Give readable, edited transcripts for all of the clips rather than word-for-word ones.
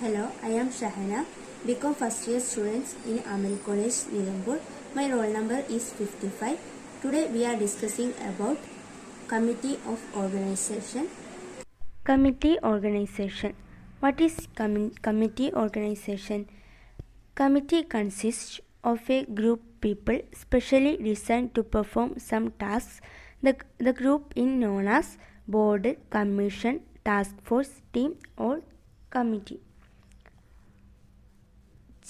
Hello, I am Shahana, BCom first year students in Amal College, Nilambur. My roll number is 55. Today we are discussing about Committee of Organization. Committee Organization. What is committee organization? Committee consists of a group people specially designed to perform some tasks. The group is known as board, commission, task force, team or committee.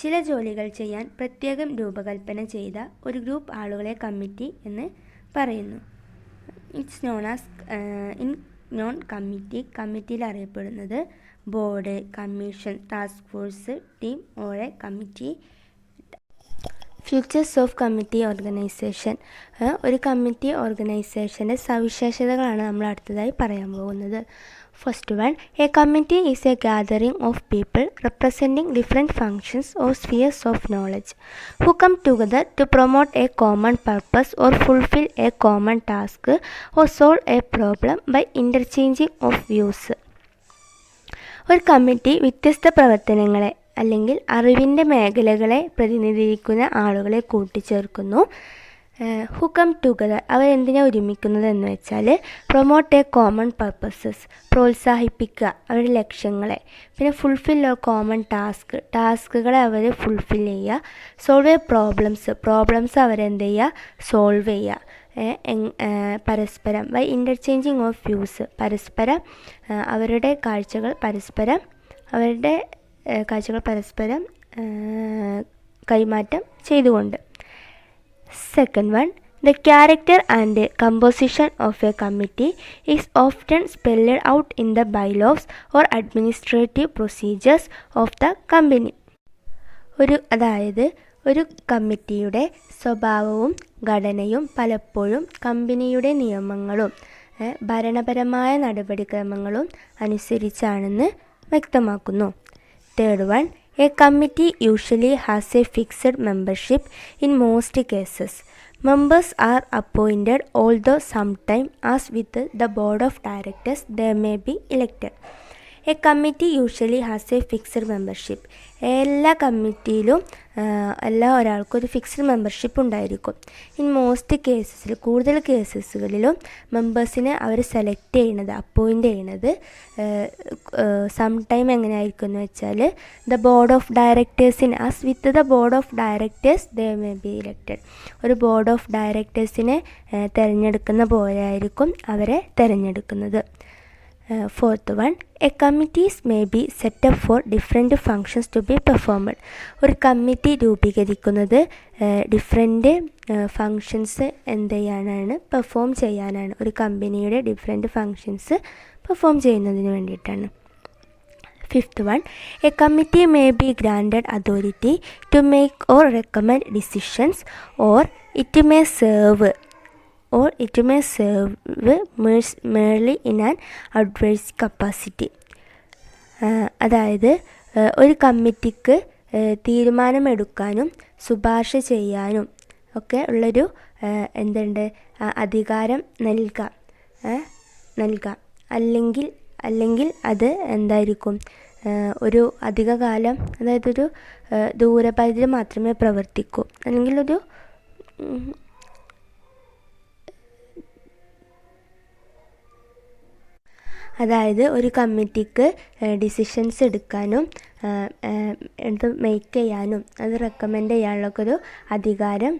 ചില ജോലികൾ ചെയ്യാൻ പ്രത്യേകം രൂപകൽപ്പന ചെയ്ത ഒരു group ആളുകളെ committee എന്ന് പറയുന്നു. ഇറ്റ്സ് നോൺ ആസ് നോൺ കമ്മിറ്റിയിൽ അറിയപ്പെടുന്നത് board, commission, task force, team or A committee. Futures of committee organisation. ഒരു കമ്മിറ്റി ഓർഗനൈസേഷൻ്റെ സവിശേഷതകളാണ് നമ്മൾ അടുത്തതായി പറയാൻ പോകുന്നത്. First one, a committee is a gathering of people representing different functions or spheres of knowledge who come together to promote a common purpose or fulfill a common task or solve a problem by interchanging of views. ഒരു committee വ്യത്യസ്ത പ്രവർത്തനങ്ങളെ അല്ലെങ്കിൽ അറിവിൻ്റെ മേഖലകളെ പ്രതിനിധീകരിക്കുന്ന ആളുകളെ കൂട്ടിച്ചേർക്കുന്നു. Who come together, അവരെന്തിനാണ് ഒരുമിക്കുന്നത് എന്ന് വെച്ചാൽ പ്രൊമോട്ട് എ കോമൺ പർപ്പസസ്, പ്രോത്സാഹിപ്പിക്കുക അവരുടെ ലക്ഷ്യങ്ങളെ. പിന്നെ ഫുൾഫിൽ എ കോമൺ ടാസ്കുകളെ അവർ ഫുൾഫിൽ ചെയ്യുക. സോൾവ് എ പ്രോബ്ലംസ് അവരെന്ത് ചെയ്യുക, സോൾവ് ചെയ്യുക. പരസ്പരം ബൈ ഇൻ്റർചേഞ്ചിങ് ഓഫ് വ്യൂസ്, പരസ്പരം അവരുടെ കാഴ്ചകൾ പരസ്പരം കൈമാറ്റം ചെയ്തുകൊണ്ട്. Second one, the character and composition of a committee is often spelled out in the bylaws or administrative procedures of the company. ഒരു കമ്മിറ്റിയുടെ സ്വഭാവവും ഘടനയും പലപ്പോഴും കമ്പനിയുടെ നിയമങ്ങളും ഭരണപരമായ നടപടിക്രമങ്ങളും അനുസരിച്ചാണെന്ന് വ്യക്തമാക്കുന്നു. Third one, a committee usually has a fixed membership in most cases. Members are appointed, although sometimes, as with the board of directors, they may be elected. A committee usually has a fixed membership. എല്ലാ കമ്മിറ്റിയിലും ഒരാൾക്കും ഒരു fixed membership ഉണ്ടായിരിക്കും. In most കേസസിൽ, കൂടുതൽ കേസസുകളിലും മെമ്പേഴ്സിനെ അവർ സെലക്ട് ചെയ്യണത്, അപ്പോയിൻ്റ് ചെയ്യണത് സം ടൈം എങ്ങനെയായിരിക്കും എന്ന് വെച്ചാൽ ദ ബോർഡ് ഓഫ് ഡയറക്ടേഴ്സിന് as with the board of directors they may be elected. ഒരു ബോർഡ് ഓഫ് ഡയറക്ടേഴ്സിനെ തിരഞ്ഞെടുക്കുന്ന പോലെ ആയിരിക്കും അവരെ തിരഞ്ഞെടുക്കുന്നത്. Fourth one, a committees may be set up for different functions to be performed. ഒരു കമ്മിറ്റി രൂപീകരിക്കുന്നത് ഡിഫറെൻറ്റ് ഫങ്ഷൻസ് എന്ത് ചെയ്യാനാണ്, പെർഫോം ചെയ്യാനാണ്. ഒരു കമ്പനിയുടെ ഡിഫറെൻറ്റ് ഫങ്ഷൻസ് പെർഫോം ചെയ്യുന്നതിന് വേണ്ടിയിട്ടാണ്. Fifth one, a committee may be granted authority to make or recommend decisions, or it may serve merely in an advisory capacity. അതായത് ഒരു കമ്മിറ്റിക്ക് തീരുമാനമെടുക്കാനും ശുപാർശ ചെയ്യാനും ഒക്കെ ഉള്ളൊരു അധികാരം നൽകാം. അല്ലെങ്കിൽ അത് എന്തായിരിക്കും, ഒരു അധിക കാലം, അതായത് ഒരു ദൂരപരിധി മാത്രമേ പ്രവർത്തിക്കൂ. അല്ലെങ്കിൽ ഒരു കമ്മിറ്റിക്ക് ഡിസിഷൻസ് എടുക്കാനും മേക്ക് ചെയ്യാനും അത് റെക്കമെൻഡ് ചെയ്യാനുള്ളൊക്കെ ഒരു അധികാരം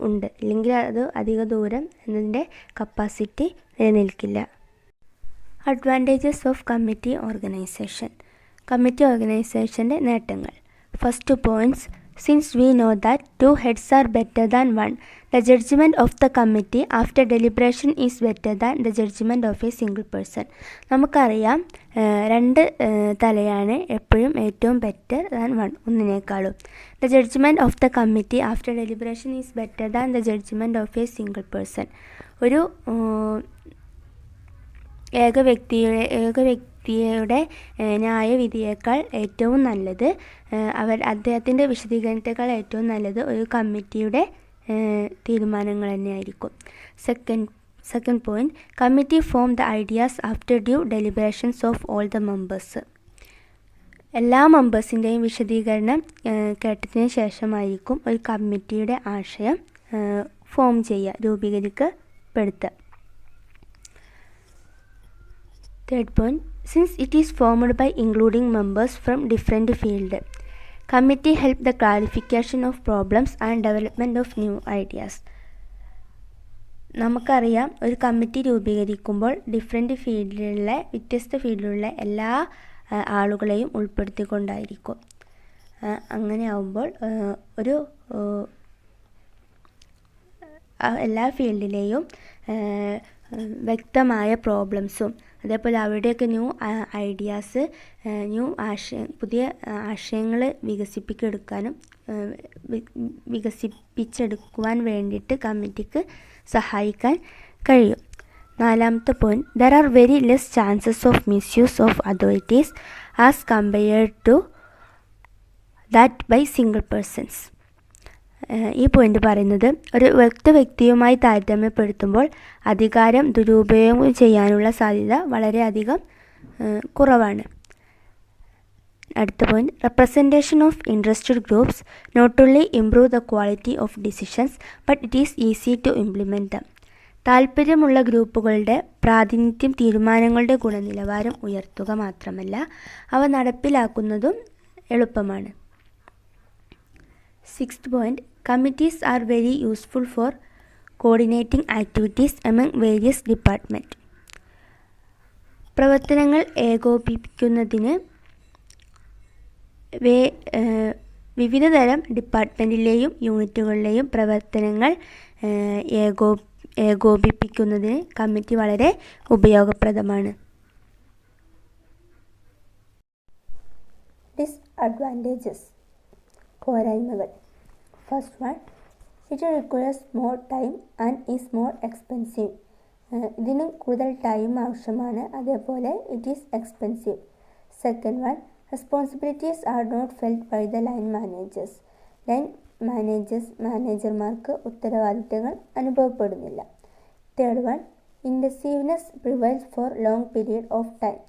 ഉണ്ട്. അല്ലെങ്കിൽ അത് അധിക ദൂരം എന്നതിൻ്റെ കപ്പാസിറ്റി നിലനിൽക്കില്ല. Advantages of committee organisation. Committee ഓർഗനൈസേഷൻ്റെ നേട്ടങ്ങൾ. First points, since we know that two heads are better than one, the judgment of the committee after deliberation is better than the judgment of a single person. നമുക്കറിയാം രണ്ട് തലയാണ് എപ്പോഴും ഏറ്റവും better than one, ഒന്നിനേക്കാളും. The judgment of the committee after deliberation is better than the judgment of a single person. ഒരു ഏക വ്യക്തിയുടെ ന്യായവിധിയേക്കാൾ ഏറ്റവും നല്ലത്, അദ്ദേഹത്തിൻ്റെ വിശദീകരണത്തേക്കാൾ ഏറ്റവും നല്ലത് ഒരു കമ്മിറ്റിയുടെ തീരുമാനങ്ങൾ തന്നെയായിരിക്കും. Second point, committee form the ideas after due deliberations of all the members. എല്ലാ മെമ്പേഴ്സിൻ്റെയും വിശദീകരണം കേട്ടതിന് ശേഷമായിരിക്കും ഒരു കമ്മിറ്റിയുടെ ആശയം ഫോം ചെയ്യുക, രൂപീകരിക്കപ്പെടുത്തുക. Third point, since it is formed by including members from different field, committee help the clarification of problems and development of new ideas. നമുക്കറിയാം, ഒരു കമ്മിറ്റി രൂപീകരിക്കുമ്പോൾ വ്യത്യസ്ത ഫീൽഡിലുള്ള എല്ലാ ആളുകളെയും ഉൾപ്പെടുത്തിക്കൊണ്ടായിരിക്കും. അങ്ങനെ ആവുമ്പോൾ എല്ലാ ഫീൽഡിലെയും വ്യക്തമായ പ്രോബ്ലംസും അതേപോലെ അവിടെയൊക്കെ ഐഡിയാസ് പുതിയ ആശയങ്ങൾ വികസിപ്പിച്ചെടുക്കുവാൻ വേണ്ടിയിട്ട് കമ്മിറ്റിക്ക് സഹായിക്കാൻ കഴിയും. നാലാമത്തെ point, there are very less chances of misuse of authorities as compared to that by single persons. ഈ പോയിന്റ് പറയുന്നത് ഒരു വ്യക്തിയുമായി താരതമ്യപ്പെടുത്തുമ്പോൾ അധികാരം ദുരുപയോഗം ചെയ്യാനുള്ള സാധ്യത വളരെയധികം കുറവാണ്. അടുത്ത point, representation of interested groups not only improve the quality of decisions but it is easy to implement them. താൽപ്പര്യമുള്ള ഗ്രൂപ്പുകളുടെ പ്രാതിനിധ്യം തീരുമാനങ്ങളുടെ ഗുണനിലവാരം ഉയർത്തുക മാത്രമല്ല, അവ നടപ്പിലാക്കുന്നതും എളുപ്പമാണ്. Sixth point, committees are very useful for coordinating activities among various department. പ്രവർത്തനങ്ങൾ ഏകോപിപ്പിക്കുന്നതിന് വിവിധ തരം ഡിപ്പാർട്ട്മെൻറ്റിലെയും യൂണിറ്റുകളിലെയും പ്രവർത്തനങ്ങൾ ഏകോപിപ്പിക്കുന്നതിന് കമ്മിറ്റി വളരെ ഉപയോഗപ്രദമാണ്. ഡിസ്അഡ്വാൻറ്റേജസ്, പോരായ്മകൾ. First one, it requires more time and is more expensive. ഇതിന് കൂടുതൽ ടൈം ആവശ്യമാണ്, അതേപോലെ it is expensive. Second one, responsibilities are not felt by the line managers. മാനേജർമാർക്ക് ഉത്തരവാദിത്തങ്ങൾ അനുഭവപ്പെടുന്നില്ല. Third one, indecisiveness prevails for long period of time.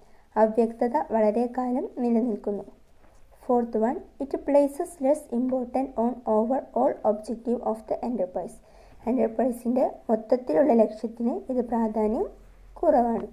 അവ്യക്തത വളരെ കാലം നിലനിൽക്കുന്നു. Fourth one, it places less important on overall objective of the enterprise. എൻ്റർപ്രൈസിൻ്റെ മൊത്തത്തിലുള്ള ലക്ഷ്യത്തിന് ഇത് പ്രാധാന്യം കുറവാണ്.